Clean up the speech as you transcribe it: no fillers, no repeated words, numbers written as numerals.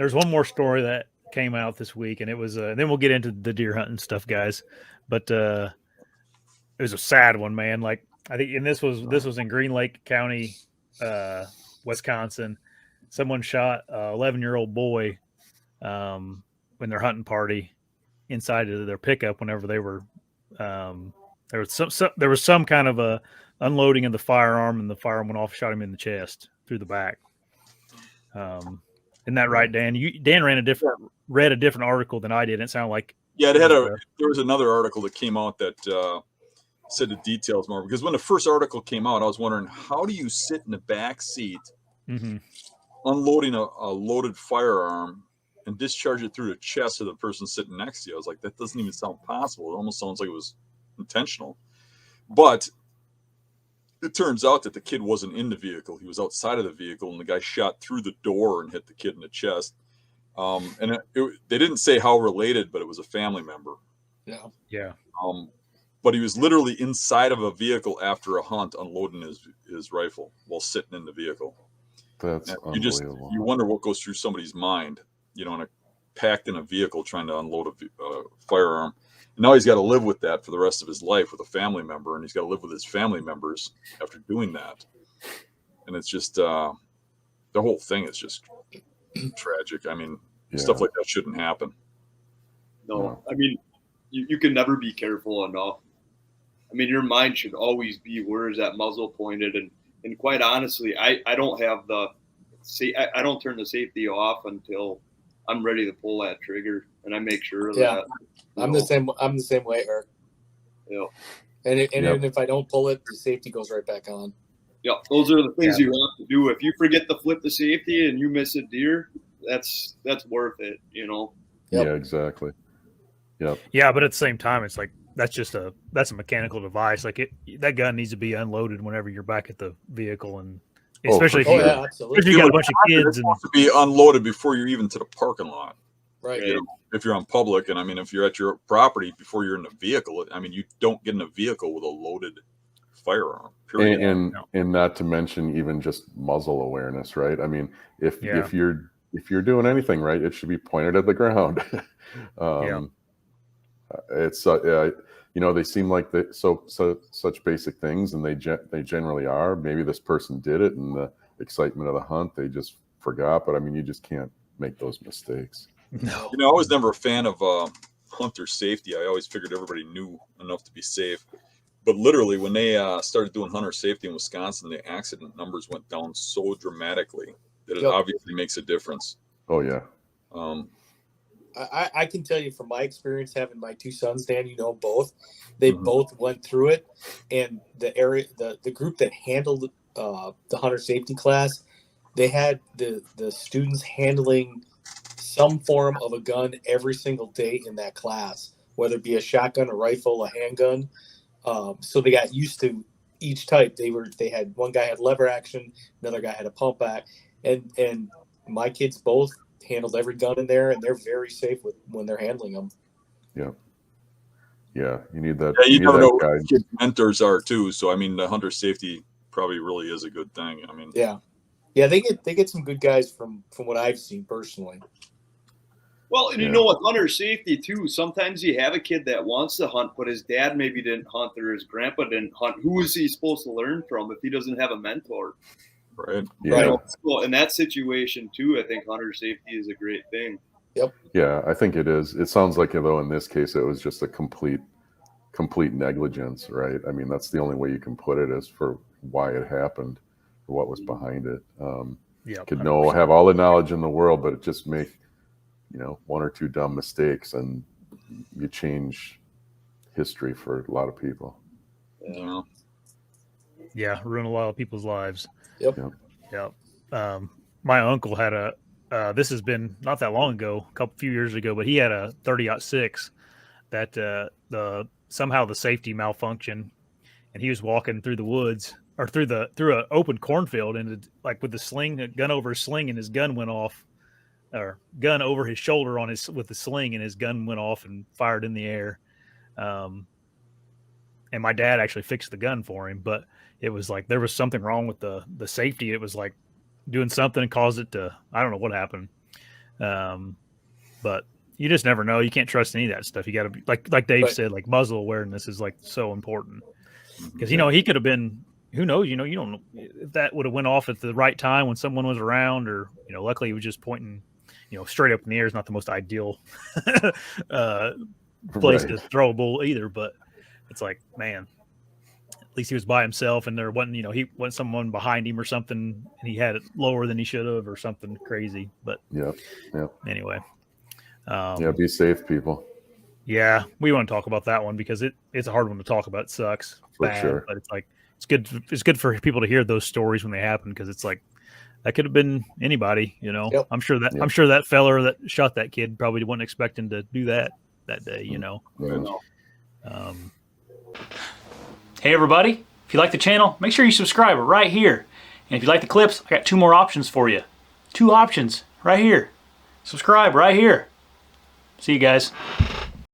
there's one more story that came out this week, and it was. Then we'll get into the deer hunting stuff, guys. But it was a sad one, man. Like I think, and this was in Green Lake County, Wisconsin. Someone shot a 11-year-old boy when their hunting party inside of their pickup whenever they were there was some kind of a unloading of the firearm, and the firearm went off, shot him in the chest through the back. Isn't that right, Dan? Dan read a different article than I did. It sounded like there was another article that came out that said the details more, because when the first article came out, I was wondering, how do you sit in the back seat unloading a loaded firearm and discharge it through the chest of the person sitting next to you? I was like, that doesn't even sound possible. It almost sounds like it was intentional. But it turns out that the kid wasn't in the vehicle. He was outside of the vehicle, and the guy shot through the door and hit the kid in the chest. And they didn't say how related, but it was a family member. Yeah. But he was literally inside of a vehicle after a hunt, unloading his rifle while sitting in the vehicle. That's unbelievable. You wonder what goes through somebody's mind, packed in a vehicle trying to unload a firearm. And now he's got to live with that for the rest of his life with a family member, and he's got to live with his family members after doing that. And it's just the whole thing is just tragic. I mean, stuff like that shouldn't happen. No, I mean, you can never be careful enough. I mean, your mind should always be, where is that muzzle pointed? And quite honestly, I don't have I don't turn the safety off until I'm ready to pull that trigger, and I make sure that. I'm the same way, Eric. Yeah. And even if I don't pull it, the safety goes right back on. Yeah, those are the things you have to do. If you forget to flip the safety and you miss a deer, that's worth it, Yep. Yeah, exactly. Yep. Yeah, but at the same time, it's like that's a mechanical device. Like that gun needs to be unloaded whenever you're back at the vehicle, and especially if you got a bunch of kids, it's supposed to be unloaded before you're even to the parking lot. Right. If you're on public, and I mean, if you're at your property before you're in the vehicle, I mean, you don't get in a vehicle with a loaded firearm. Period. And not to mention even just muzzle awareness, right? I mean, if you're doing anything right, it should be pointed at the ground. It's they seem like such basic things, and they generally are. Maybe this person did it in the excitement of the hunt, they just forgot. But I mean, you just can't make those mistakes. No. I was never a fan of hunter safety. I always figured everybody knew enough to be safe. But literally, when they started doing hunter safety in Wisconsin, the accident numbers went down so dramatically that it obviously makes a difference. Oh, yeah. I can tell you from my experience having my two sons, Dan, both. They both went through it. And the group that handled the hunter safety class, they had the students handling some form of a gun every single day in that class, whether it be a shotgun, a rifle, a handgun. So they got used to each type. They had one guy had lever action, another guy had a pump act, and my kids both handled every gun in there, and they're very safe when they're handling them. Yeah. Yeah, you need that. Yeah, you never know what kids' mentors are too. So I mean, the hunter safety probably really is a good thing. I mean, yeah, they get some good guys from what I've seen personally. Well, and with hunter safety too, sometimes you have a kid that wants to hunt, but his dad maybe didn't hunt or his grandpa didn't hunt. Who is he supposed to learn from if he doesn't have a mentor? Right. Yeah. So in that situation too, I think hunter safety is a great thing. Yep. Yeah, I think it is. It sounds like, though, in this case, it was just a complete negligence, right? I mean, that's the only way you can put it, is for why it happened, for what was behind it. Could have all the knowledge in the world, but it just make one or two dumb mistakes, and you change history for a lot of people. Ruin a lot of people's lives. Yep. My uncle had this has been not that long ago, few years ago, but he had a 30-06 that somehow the safety malfunctioned, and he was walking through the woods or through an open cornfield, and like with a gun over his sling, and his gun went off. Or gun over his shoulder with the sling, and his gun went off and fired in the air. And my dad actually fixed the gun for him, but it was like there was something wrong with the safety. It was like doing something and caused it to, I don't know what happened. But you just never know. You can't trust any of that stuff. You got to be like Dave Right. said, like muzzle awareness is like so important because he could have been. Who knows? You don't know if that would have went off at the right time when someone was around, or luckily he was just pointing, straight up in the air is not the most ideal place to throw a bull either. But it's like, man, at least he was by himself, and there wasn't, he wasn't someone behind him or something, and he had it lower than he should have, or something crazy. But anyway, be safe, people. Yeah, we want to talk about that one because it's a hard one to talk about. It sucks For sure. but it's like it's good for people to hear those stories when they happen because it's like that could have been anybody. Yep. I'm sure that feller that shot that kid probably wasn't expecting to do that day. Hey everybody, if you like the channel, make sure you subscribe right here. And if you like the clips, I got 2 more options for you. 2 options right here. Subscribe right here. See you guys.